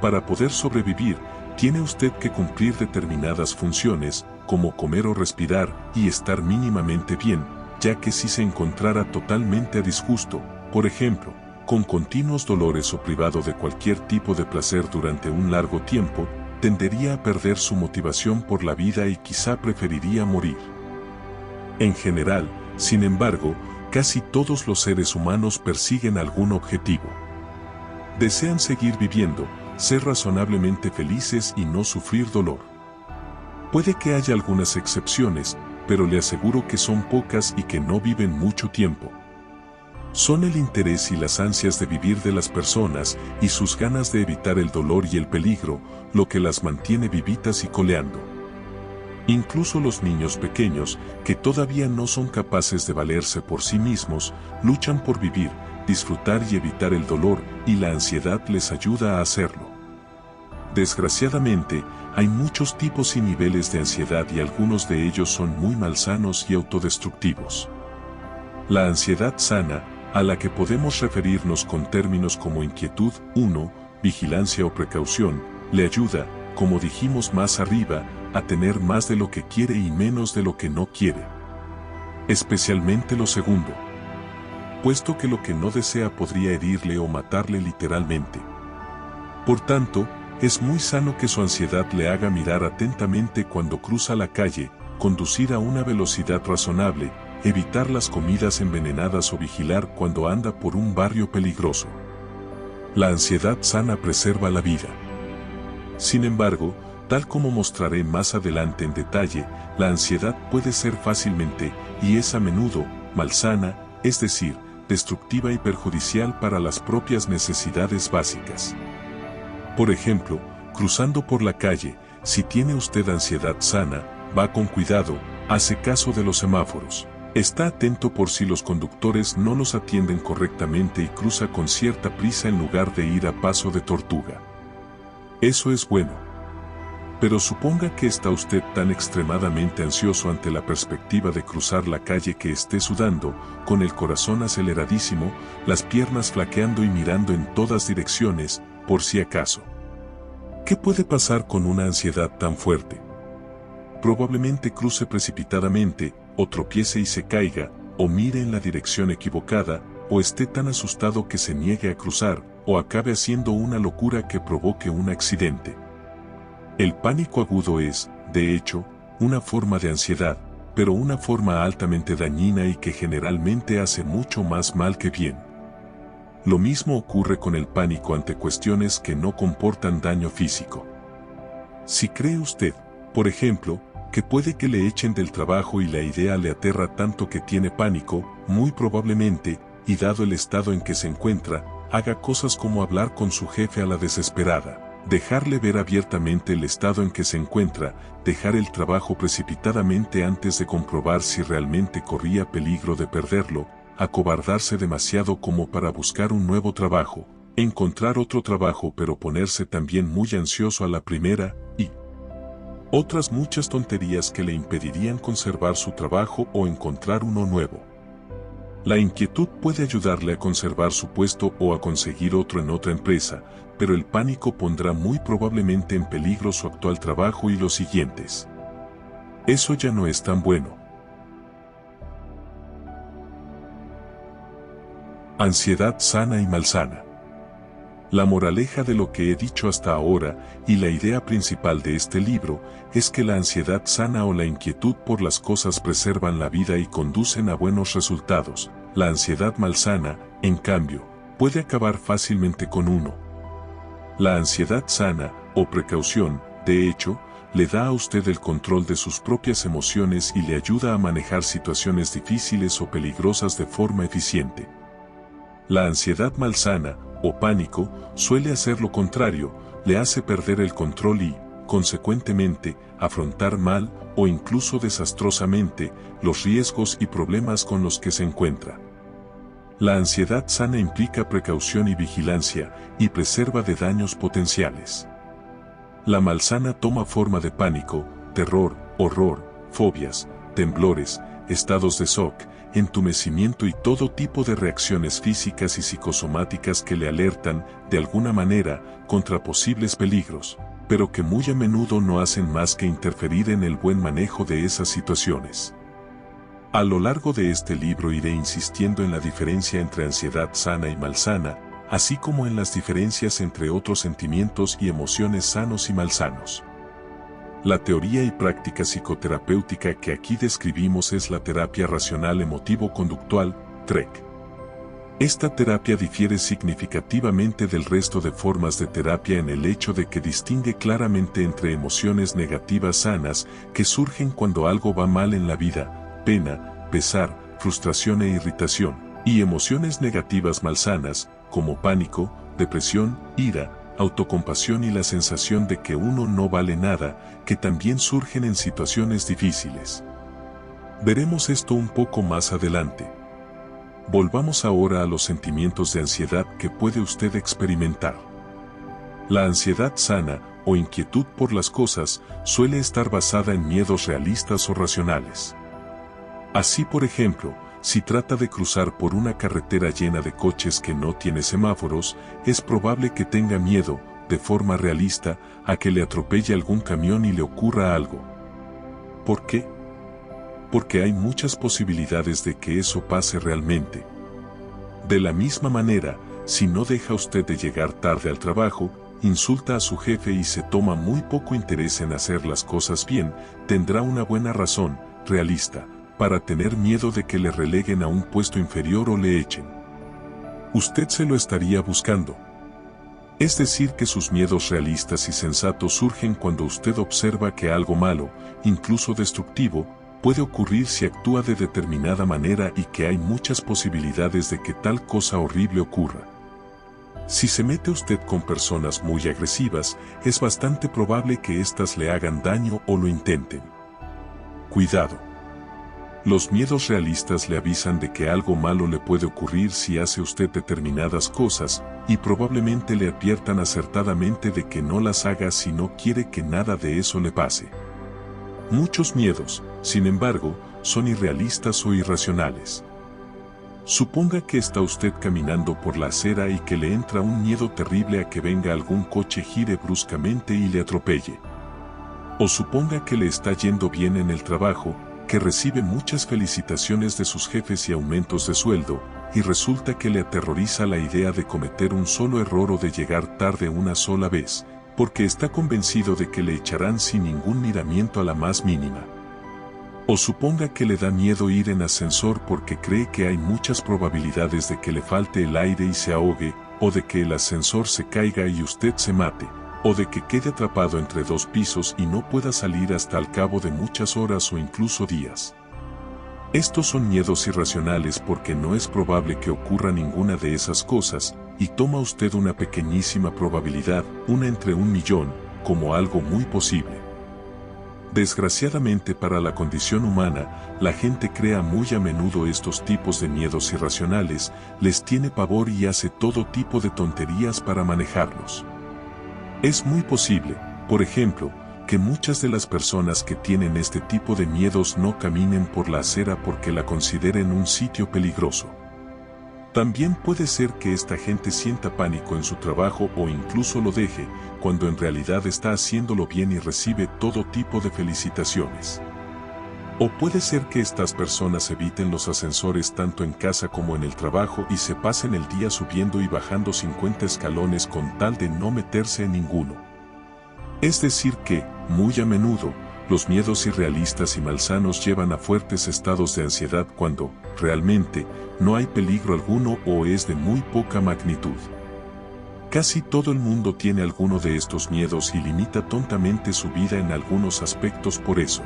Para poder sobrevivir, tiene usted que cumplir determinadas funciones, como comer o respirar, y estar mínimamente bien, ya que si se encontrara totalmente a disgusto, por ejemplo, con continuos dolores o privado de cualquier tipo de placer durante un largo tiempo, tendería a perder su motivación por la vida y quizá preferiría morir. En general, sin embargo, casi todos los seres humanos persiguen algún objetivo. Desean seguir viviendo, ser razonablemente felices y no sufrir dolor. Puede que haya algunas excepciones, pero le aseguro que son pocas y que no viven mucho tiempo. Son el interés y las ansias de vivir de las personas y sus ganas de evitar el dolor y el peligro, lo que las mantiene vivitas y coleando. Incluso los niños pequeños, que todavía no son capaces de valerse por sí mismos, luchan por vivir, disfrutar y evitar el dolor, y la ansiedad les ayuda a hacerlo. Desgraciadamente, hay muchos tipos y niveles de ansiedad y algunos de ellos son muy malsanos y autodestructivos. La ansiedad sana, a la que podemos referirnos con términos como inquietud, 1, vigilancia o precaución, le ayuda, como dijimos más arriba, a tener más de lo que quiere y menos de lo que no quiere. Especialmente lo segundo, puesto que lo que no desea podría herirle o matarle literalmente. Por tanto, es muy sano que su ansiedad le haga mirar atentamente cuando cruza la calle, conducir a una velocidad razonable, evitar las comidas envenenadas o vigilar cuando anda por un barrio peligroso. La ansiedad sana preserva la vida. Sin embargo, tal como mostraré más adelante en detalle, la ansiedad puede ser fácilmente, y es a menudo, malsana, es decir, destructiva y perjudicial para las propias necesidades básicas. Por ejemplo, cruzando por la calle, si tiene usted ansiedad sana, va con cuidado, hace caso de los semáforos. Está atento por si los conductores no los atienden correctamente y cruza con cierta prisa en lugar de ir a paso de tortuga. Eso es bueno. Pero suponga que está usted tan extremadamente ansioso ante la perspectiva de cruzar la calle que esté sudando, con el corazón aceleradísimo, las piernas flaqueando y mirando en todas direcciones, por si acaso. ¿Qué puede pasar con una ansiedad tan fuerte? Probablemente cruce precipitadamente, o tropiece y se caiga, o mire en la dirección equivocada, o esté tan asustado que se niegue a cruzar, o acabe haciendo una locura que provoque un accidente. El pánico agudo es, de hecho, una forma de ansiedad, pero una forma altamente dañina y que generalmente hace mucho más mal que bien. Lo mismo ocurre con el pánico ante cuestiones que no comportan daño físico. Si cree usted, por ejemplo, que puede que le echen del trabajo y la idea le aterra tanto que tiene pánico, muy probablemente, y dado el estado en que se encuentra, haga cosas como hablar con su jefe a la desesperada, dejarle ver abiertamente el estado en que se encuentra, dejar el trabajo precipitadamente antes de comprobar si realmente corría peligro de perderlo, acobardarse demasiado como para buscar un nuevo trabajo, encontrar otro trabajo pero ponerse también muy ansioso a la primera, y otras muchas tonterías que le impedirían conservar su trabajo o encontrar uno nuevo. La inquietud puede ayudarle a conservar su puesto o a conseguir otro en otra empresa, pero el pánico pondrá muy probablemente en peligro su actual trabajo y los siguientes. Eso ya no es tan bueno. Ansiedad sana y malsana. La moraleja de lo que he dicho hasta ahora, y la idea principal de este libro, es que la ansiedad sana o la inquietud por las cosas preservan la vida y conducen a buenos resultados. La ansiedad malsana, en cambio, puede acabar fácilmente con uno. La ansiedad sana, o precaución, de hecho, le da a usted el control de sus propias emociones y le ayuda a manejar situaciones difíciles o peligrosas de forma eficiente. La ansiedad malsana, o pánico, suele hacer lo contrario, le hace perder el control y, consecuentemente, afrontar mal, o incluso desastrosamente, los riesgos y problemas con los que se encuentra. La ansiedad sana implica precaución y vigilancia, y preserva de daños potenciales. La malsana toma forma de pánico, terror, horror, fobias, temblores, estados de shock, entumecimiento y todo tipo de reacciones físicas y psicosomáticas que le alertan, de alguna manera, contra posibles peligros, pero que muy a menudo no hacen más que interferir en el buen manejo de esas situaciones. A lo largo de este libro iré insistiendo en la diferencia entre ansiedad sana y malsana, así como en las diferencias entre otros sentimientos y emociones sanos y malsanos. La teoría y práctica psicoterapéutica que aquí describimos es la terapia racional emotivo-conductual, TREC. Esta terapia difiere significativamente del resto de formas de terapia en el hecho de que distingue claramente entre emociones negativas sanas que surgen cuando algo va mal en la vida, pena, pesar, frustración e irritación, y emociones negativas malsanas, como pánico, depresión, ira, autocompasión y la sensación de que uno no vale nada, que también surgen en situaciones difíciles. Veremos esto un poco más adelante. Volvamos ahora a los sentimientos de ansiedad que puede usted experimentar. La ansiedad sana, o inquietud por las cosas, suele estar basada en miedos realistas o racionales. Así, por ejemplo, si trata de cruzar por una carretera llena de coches que no tiene semáforos, es probable que tenga miedo, de forma realista, a que le atropelle algún camión y le ocurra algo. ¿Por qué? Porque hay muchas posibilidades de que eso pase realmente. De la misma manera, si no deja usted de llegar tarde al trabajo, insulta a su jefe y se toma muy poco interés en hacer las cosas bien, tendrá una buena razón, realista, para tener miedo de que le releguen a un puesto inferior o le echen. Usted se lo estaría buscando. Es decir, que sus miedos realistas y sensatos surgen cuando usted observa que algo malo, incluso destructivo, puede ocurrir si actúa de determinada manera y que hay muchas posibilidades de que tal cosa horrible ocurra. Si se mete usted con personas muy agresivas, es bastante probable que éstas le hagan daño o lo intenten. Cuidado. Los miedos realistas le avisan de que algo malo le puede ocurrir si hace usted determinadas cosas, y probablemente le adviertan acertadamente de que no las haga si no quiere que nada de eso le pase. Muchos miedos, sin embargo, son irrealistas o irracionales. Suponga que está usted caminando por la acera y que le entra un miedo terrible a que venga algún coche, gire bruscamente y le atropelle. O suponga que le está yendo bien en el trabajo, que recibe muchas felicitaciones de sus jefes y aumentos de sueldo, y resulta que le aterroriza la idea de cometer un solo error o de llegar tarde una sola vez, porque está convencido de que le echarán sin ningún miramiento a la más mínima. O suponga que le da miedo ir en ascensor porque cree que hay muchas probabilidades de que le falte el aire y se ahogue, o de que el ascensor se caiga y usted se mate, o de que quede atrapado entre dos pisos y no pueda salir hasta al cabo de muchas horas o incluso días. Estos son miedos irracionales porque no es probable que ocurra ninguna de esas cosas, y toma usted una pequeñísima probabilidad, una entre 1.000.000, como algo muy posible. Desgraciadamente para la condición humana, la gente crea muy a menudo estos tipos de miedos irracionales, les tiene pavor y hace todo tipo de tonterías para manejarlos. Es muy posible, por ejemplo, que muchas de las personas que tienen este tipo de miedos no caminen por la acera porque la consideren un sitio peligroso. También puede ser que esta gente sienta pánico en su trabajo o incluso lo deje, cuando en realidad está haciéndolo bien y recibe todo tipo de felicitaciones. O puede ser que estas personas eviten los ascensores tanto en casa como en el trabajo y se pasen el día subiendo y bajando 50 escalones con tal de no meterse en ninguno. Es decir que, muy a menudo, los miedos irrealistas y malsanos llevan a fuertes estados de ansiedad cuando, realmente, no hay peligro alguno o es de muy poca magnitud. Casi todo el mundo tiene alguno de estos miedos y limita tontamente su vida en algunos aspectos por eso.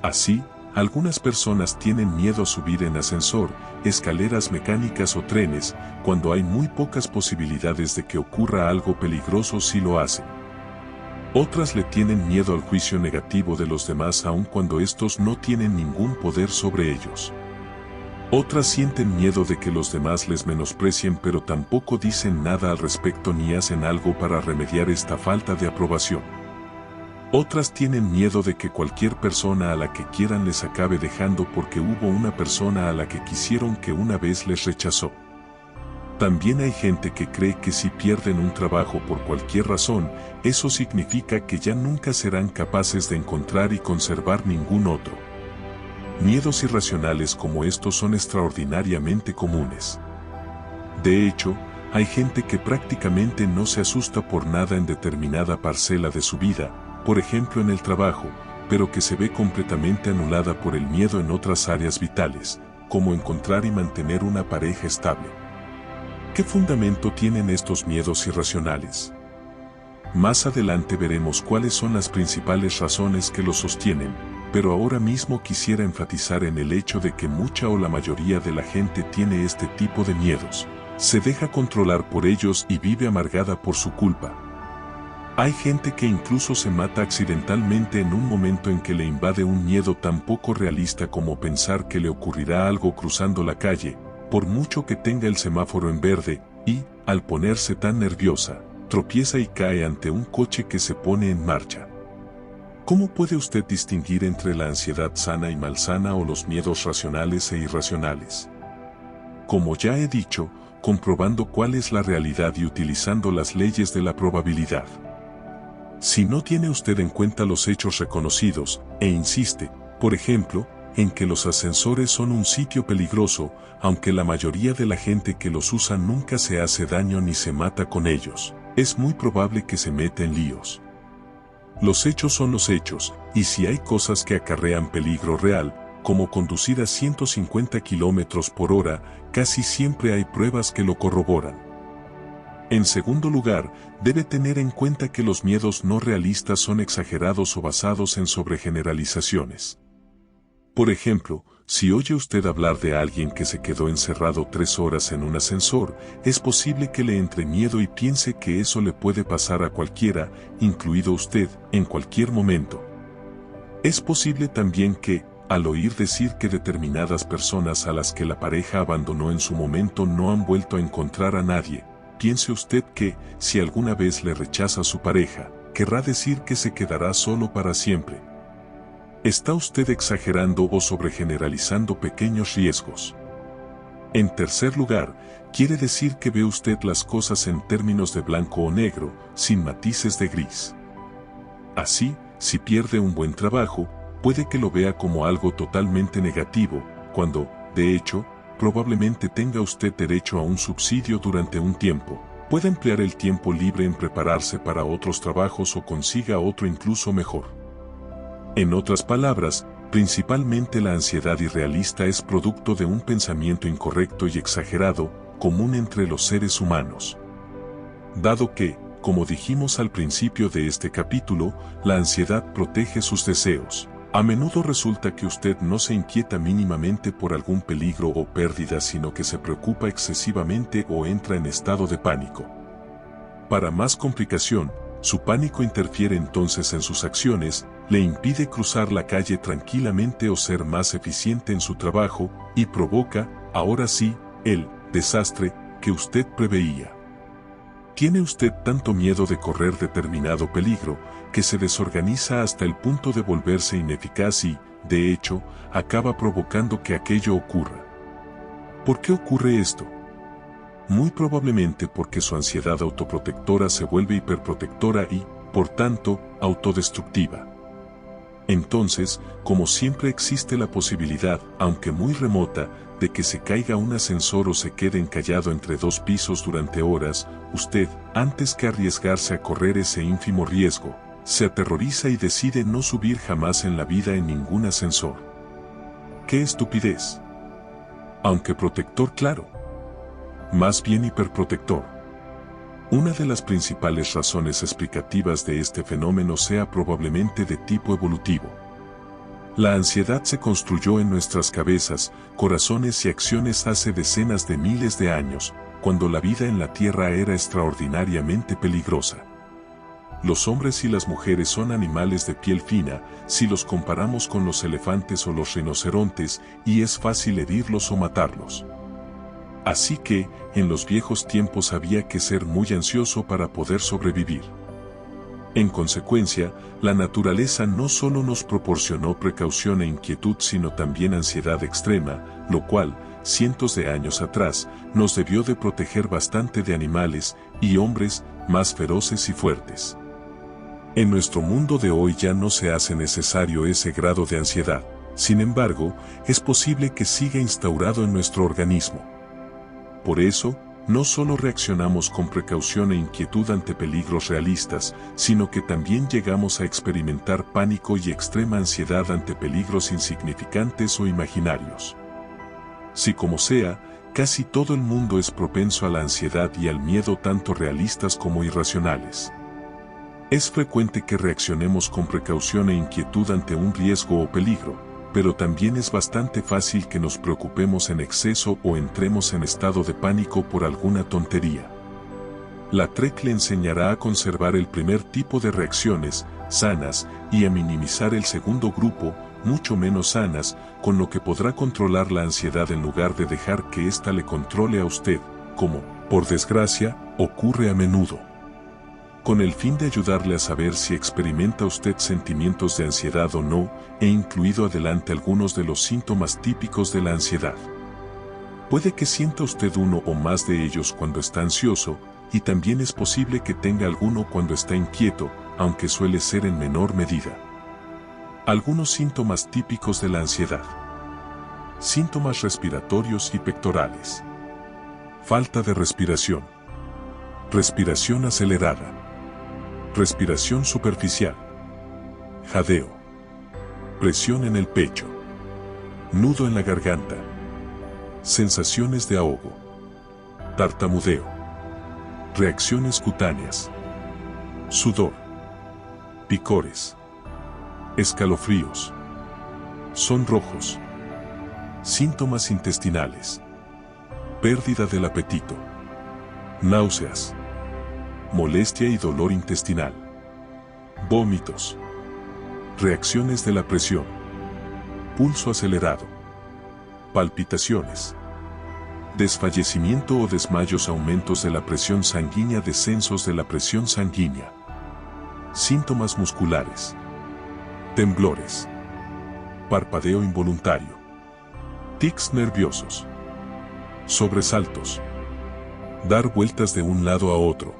Así, algunas personas tienen miedo a subir en ascensor, escaleras mecánicas o trenes, cuando hay muy pocas posibilidades de que ocurra algo peligroso si lo hacen. Otras le tienen miedo al juicio negativo de los demás aun cuando estos no tienen ningún poder sobre ellos. Otras sienten miedo de que los demás les menosprecien pero tampoco dicen nada al respecto ni hacen algo para remediar esta falta de aprobación. Otras tienen miedo de que cualquier persona a la que quieran les acabe dejando porque hubo una persona a la que quisieron que una vez les rechazó. También hay gente que cree que si pierden un trabajo por cualquier razón, eso significa que ya nunca serán capaces de encontrar y conservar ningún otro. Miedos irracionales como estos son extraordinariamente comunes. De hecho, hay gente que prácticamente no se asusta por nada en determinada parcela de su vida, por ejemplo en el trabajo, pero que se ve completamente anulada por el miedo en otras áreas vitales, como encontrar y mantener una pareja estable. ¿Qué fundamento tienen estos miedos irracionales? Más adelante veremos cuáles son las principales razones que los sostienen, pero ahora mismo quisiera enfatizar en el hecho de que mucha o la mayoría de la gente tiene este tipo de miedos, se deja controlar por ellos y vive amargada por su culpa. Hay gente que incluso se mata accidentalmente en un momento en que le invade un miedo tan poco realista como pensar que le ocurrirá algo cruzando la calle, por mucho que tenga el semáforo en verde, y, al ponerse tan nerviosa, tropieza y cae ante un coche que se pone en marcha. ¿Cómo puede usted distinguir entre la ansiedad sana y malsana o los miedos racionales e irracionales? Como ya he dicho, comprobando cuál es la realidad y utilizando las leyes de la probabilidad. Si no tiene usted en cuenta los hechos reconocidos, e insiste, por ejemplo, en que los ascensores son un sitio peligroso, aunque la mayoría de la gente que los usa nunca se hace daño ni se mata con ellos, es muy probable que se meta en líos. Los hechos son los hechos, y si hay cosas que acarrean peligro real, como conducir a 150 km por hora, casi siempre hay pruebas que lo corroboran. En segundo lugar, debe tener en cuenta que los miedos no realistas son exagerados o basados en sobregeneralizaciones. Por ejemplo, si oye usted hablar de alguien que se quedó encerrado 3 horas en un ascensor, es posible que le entre miedo y piense que eso le puede pasar a cualquiera, incluido usted, en cualquier momento. Es posible también que, al oír decir que determinadas personas a las que la pareja abandonó en su momento no han vuelto a encontrar a nadie, piense usted que, si alguna vez le rechaza a su pareja, querrá decir que se quedará solo para siempre. ¿Está usted exagerando o sobregeneralizando pequeños riesgos? En tercer lugar, quiere decir que ve usted las cosas en términos de blanco o negro, sin matices de gris. Así, si pierde un buen trabajo, puede que lo vea como algo totalmente negativo, cuando, de hecho, probablemente tenga usted derecho a un subsidio durante un tiempo. Puede emplear el tiempo libre en prepararse para otros trabajos o consiga otro incluso mejor. En otras palabras, principalmente la ansiedad irrealista es producto de un pensamiento incorrecto y exagerado, común entre los seres humanos. Dado que, como dijimos al principio de este capítulo, la ansiedad protege sus deseos. A menudo resulta que usted no se inquieta mínimamente por algún peligro o pérdida, sino que se preocupa excesivamente o entra en estado de pánico. Para más complicación, su pánico interfiere entonces en sus acciones, le impide cruzar la calle tranquilamente o ser más eficiente en su trabajo, y provoca, ahora sí, el desastre que usted preveía. ¿Tiene usted tanto miedo de correr determinado peligro, que se desorganiza hasta el punto de volverse ineficaz y, de hecho, acaba provocando que aquello ocurra? ¿Por qué ocurre esto? Muy probablemente porque su ansiedad autoprotectora se vuelve hiperprotectora y, por tanto, autodestructiva. Entonces, como siempre existe la posibilidad, aunque muy remota, de que se caiga un ascensor o se quede encallado entre 2 pisos durante horas, usted, antes que arriesgarse a correr ese ínfimo riesgo, se aterroriza y decide no subir jamás en la vida en ningún ascensor. ¡Qué estupidez! Aunque protector, claro. Más bien hiperprotector. Una de las principales razones explicativas de este fenómeno sea probablemente de tipo evolutivo. La ansiedad se construyó en nuestras cabezas, corazones y acciones hace decenas de miles de años, cuando la vida en la Tierra era extraordinariamente peligrosa. Los hombres y las mujeres son animales de piel fina, si los comparamos con los elefantes o los rinocerontes, y es fácil herirlos o matarlos. Así que, en los viejos tiempos había que ser muy ansioso para poder sobrevivir. En consecuencia, la naturaleza no solo nos proporcionó precaución e inquietud, sino también ansiedad extrema, lo cual, cientos de años atrás, nos debió de proteger bastante de animales y hombres más feroces y fuertes. En nuestro mundo de hoy ya no se hace necesario ese grado de ansiedad, sin embargo, es posible que siga instaurado en nuestro organismo. Por eso, no solo reaccionamos con precaución e inquietud ante peligros realistas, sino que también llegamos a experimentar pánico y extrema ansiedad ante peligros insignificantes o imaginarios. Si como sea, casi todo el mundo es propenso a la ansiedad y al miedo tanto realistas como irracionales. Es frecuente que reaccionemos con precaución e inquietud ante un riesgo o peligro, pero también es bastante fácil que nos preocupemos en exceso o entremos en estado de pánico por alguna tontería. La TREC le enseñará a conservar el primer tipo de reacciones, sanas, y a minimizar el segundo grupo, mucho menos sanas, con lo que podrá controlar la ansiedad en lugar de dejar que ésta le controle a usted, como, por desgracia, ocurre a menudo. Con el fin de ayudarle a saber si experimenta usted sentimientos de ansiedad o no, he incluido adelante algunos de los síntomas típicos de la ansiedad. Puede que sienta usted uno o más de ellos cuando está ansioso, y también es posible que tenga alguno cuando está inquieto, aunque suele ser en menor medida. Algunos síntomas típicos de la ansiedad. Síntomas respiratorios y pectorales. Falta de respiración. Respiración acelerada. Respiración superficial. Jadeo. Presión en el pecho. Nudo en la garganta. Sensaciones de ahogo. Tartamudeo. Reacciones cutáneas. Sudor. Picores. Escalofríos. Sonrojos. Síntomas intestinales. Pérdida del apetito. Náuseas. Molestia y dolor intestinal. Vómitos. Reacciones de la presión. Pulso acelerado. Palpitaciones. Desfallecimiento o desmayos, aumentos de la presión sanguínea, descensos de la presión sanguínea. Síntomas musculares. Temblores. Parpadeo involuntario. Tics nerviosos. Sobresaltos. Dar vueltas de un lado a otro.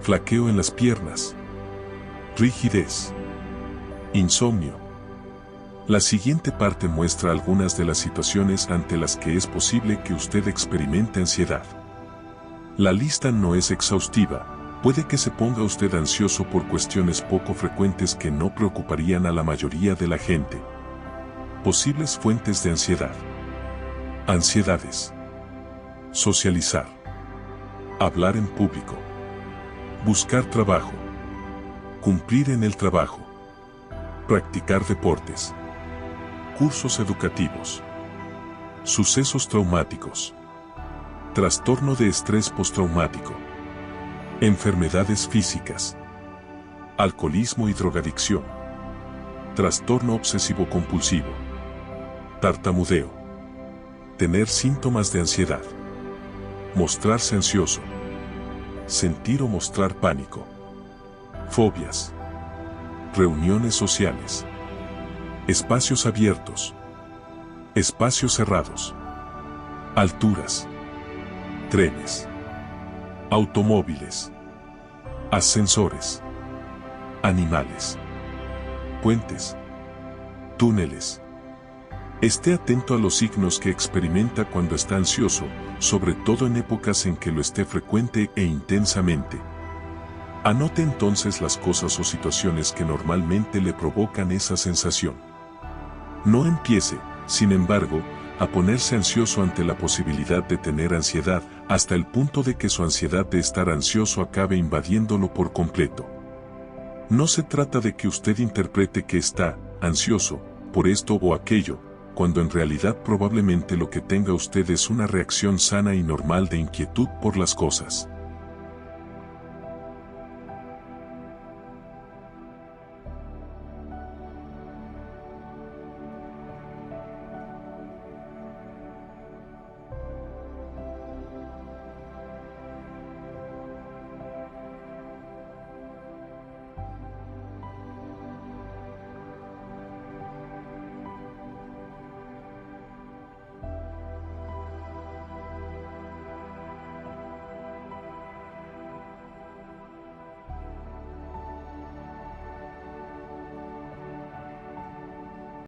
Flaqueo en las piernas. Rigidez. Insomnio. La siguiente parte muestra algunas de las situaciones ante las que es posible que usted experimente ansiedad. La lista no es exhaustiva, puede que se ponga usted ansioso por cuestiones poco frecuentes que no preocuparían a la mayoría de la gente. Posibles fuentes de ansiedad. Ansiedades. Socializar. Hablar en público. Buscar trabajo. Cumplir en el trabajo. Practicar deportes. Cursos educativos. Sucesos traumáticos. Trastorno de estrés postraumático. Enfermedades físicas. Alcoholismo y drogadicción. Trastorno obsesivo-compulsivo. Tartamudeo. Tener síntomas de ansiedad. Mostrarse ansioso. Sentir o mostrar pánico. Fobias. Reuniones sociales. Espacios abiertos. Espacios cerrados. Alturas. Trenes. Automóviles. Ascensores. Animales. Puentes. Túneles. Esté atento a los signos que experimenta cuando está ansioso, sobre todo en épocas en que lo esté frecuente e intensamente. Anote entonces las cosas o situaciones que normalmente le provocan esa sensación. No empiece, sin embargo, a ponerse ansioso ante la posibilidad de tener ansiedad, hasta el punto de que su ansiedad de estar ansioso acabe invadiéndolo por completo. No se trata de que usted interprete que está ansioso por esto o aquello, cuando en realidad probablemente lo que tenga usted es una reacción sana y normal de inquietud por las cosas.